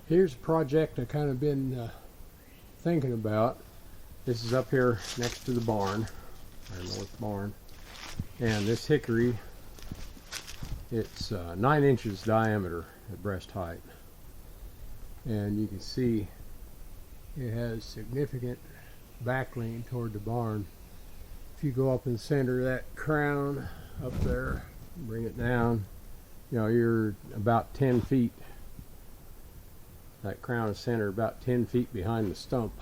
Here's a project I've kind of been thinking about. This is up here next to the barn, our north barn. And this hickory, it's 9 inches diameter at breast height. And you can see it has significant back lean toward the barn. If you go up in the center of that crown up there, bring it down, you know, you're about 10 feet. That crown is center about 10 feet behind the stump.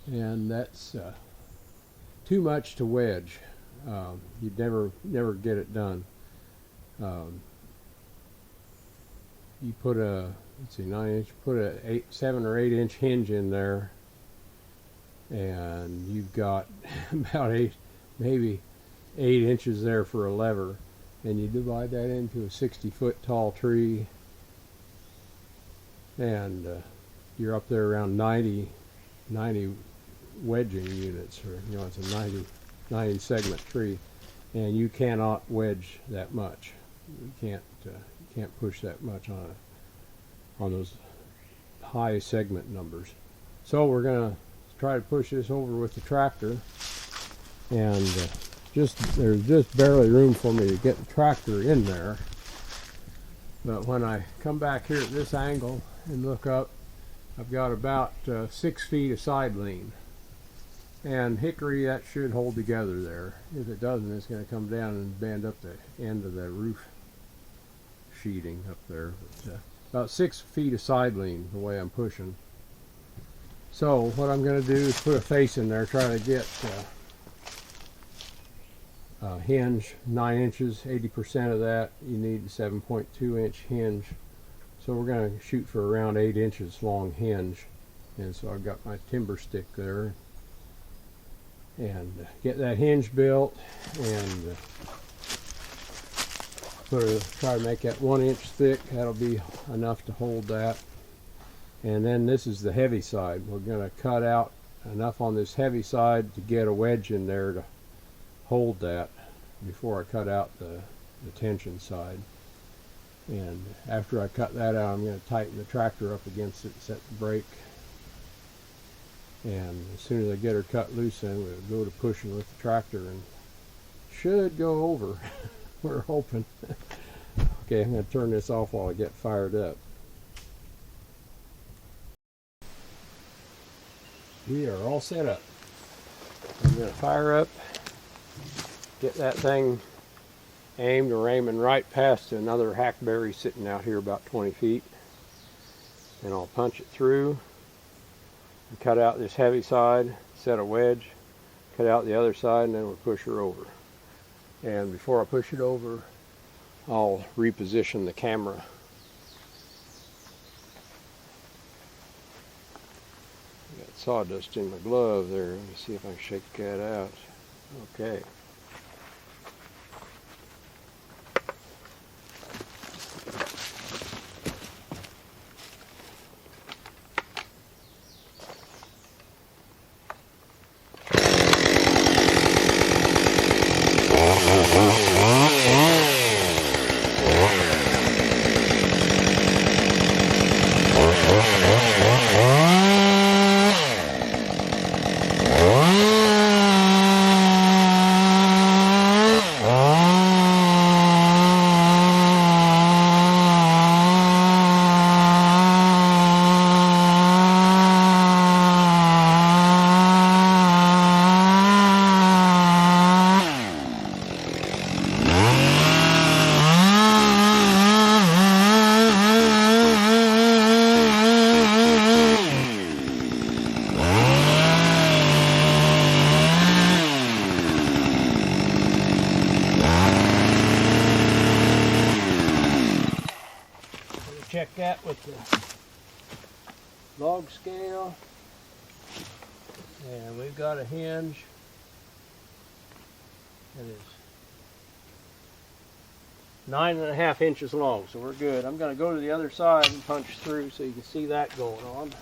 And that's too much to wedge. You'd never get it done. You put a, let's see, 9 inch, put a 7 or 8 inch hinge in there, and you've got about maybe 8 inches there for a lever, and you divide that into a 60-foot tall tree, and you're up there around 90 wedging units, or you know, it's a 90 segment tree, and you cannot wedge that much. You can't push that much on those high segment numbers. So we're gonna try to push this over with the tractor, and there's just barely room for me to get the tractor in there. But when I come back here at this angle and look up, I've got about 6 feet of side lean. And hickory, that should hold together there. If it doesn't, it's going to come down and bend up the end of the roof sheeting up there. But, about 6 feet of side lean, the way I'm pushing. So what I'm going to do is put a face in there, try to get a hinge, 9 inches, 80% of that. You need a 7.2 inch hinge. So we're going to shoot for around 8 inches long hinge. And so I've got my timber stick there. And get that hinge built, and try to make that 1 inch thick. That'll be enough to hold that. And then this is the heavy side. We're going to cut out enough on this heavy side to get a wedge in there to hold that before I cut out the tension side. And after I cut that out, I'm going to tighten the tractor up against it, set the brake. And as soon as I get her cut loose, then we'll go to pushing with the tractor, and should go over. We're hoping. Okay, I'm going to turn this off while I get fired up. We are all set up. I'm going to fire up, get that thing aimed. We're aiming right past another hackberry sitting out here about 20 feet. And I'll punch it through. Cut out this heavy side, set a wedge, cut out the other side, and then we'll push her over. And before I push it over, I'll reposition the camera. I got sawdust in my glove there. Let me see if I can shake that out. Okay. Check that with the log scale, and we've got a hinge that is 9.5 inches long, so we're good. I'm going to go to the other side and punch through so you can see that going on.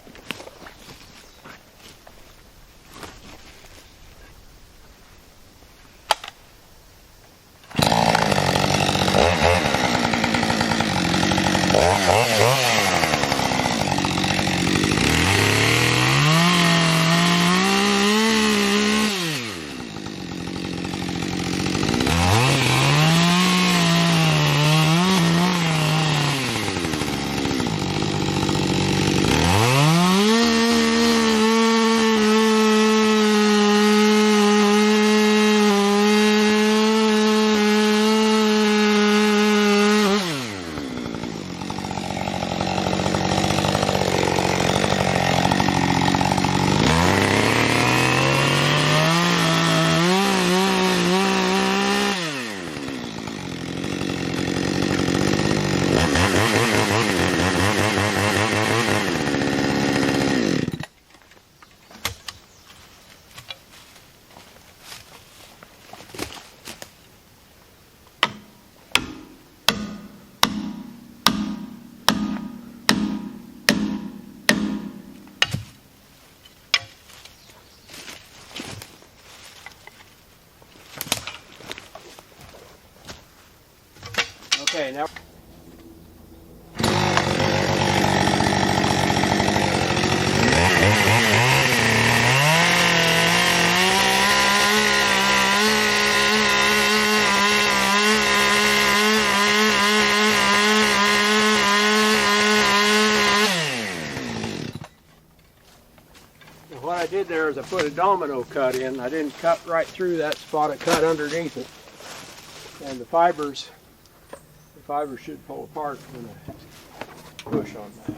Okay, now what I did there is I put a domino cut in. I didn't cut right through that spot, I cut underneath it. And the fibers should pull apart when I push on that.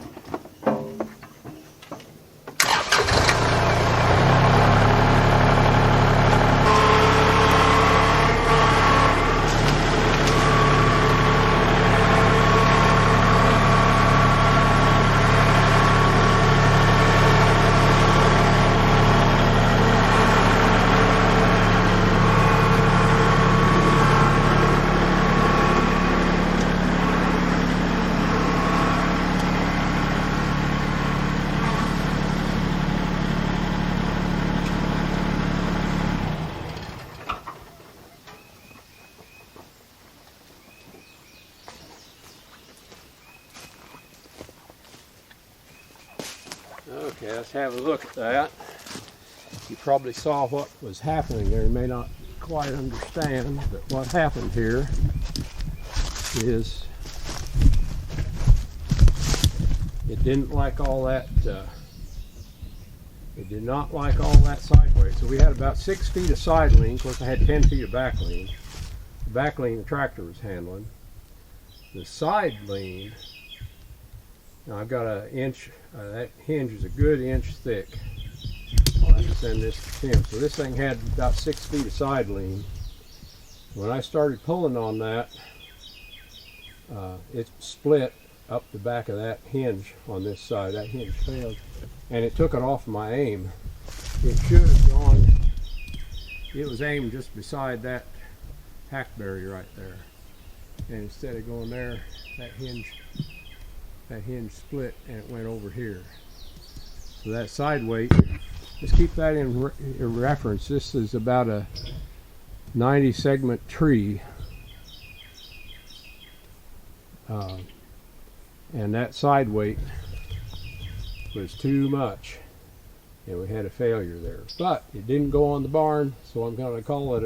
Okay, let's have a look at that. You probably saw what was happening there. You may not quite understand, but what happened here is it didn't like all that, it did not like all that sideways. So we had about 6 feet of side lean. Of course, I had 10 feet of back lean. The back lean the tractor was handling. The side lean, now I've got an inch, that hinge is a good inch thick. I'll have to send this to Tim. So this thing had about 6 feet of side lean. When I started pulling on that, it split up the back of that hinge on this side. That hinge failed, and it took it off my aim. It should have gone, it was aimed just beside that hackberry right there. And instead of going there, that hinge split and it went over here. So that side weight, just keep that in reference. This is about a 90 segment tree, and that side weight was too much, and we had a failure there. But it didn't go on the barn, so I'm going to call it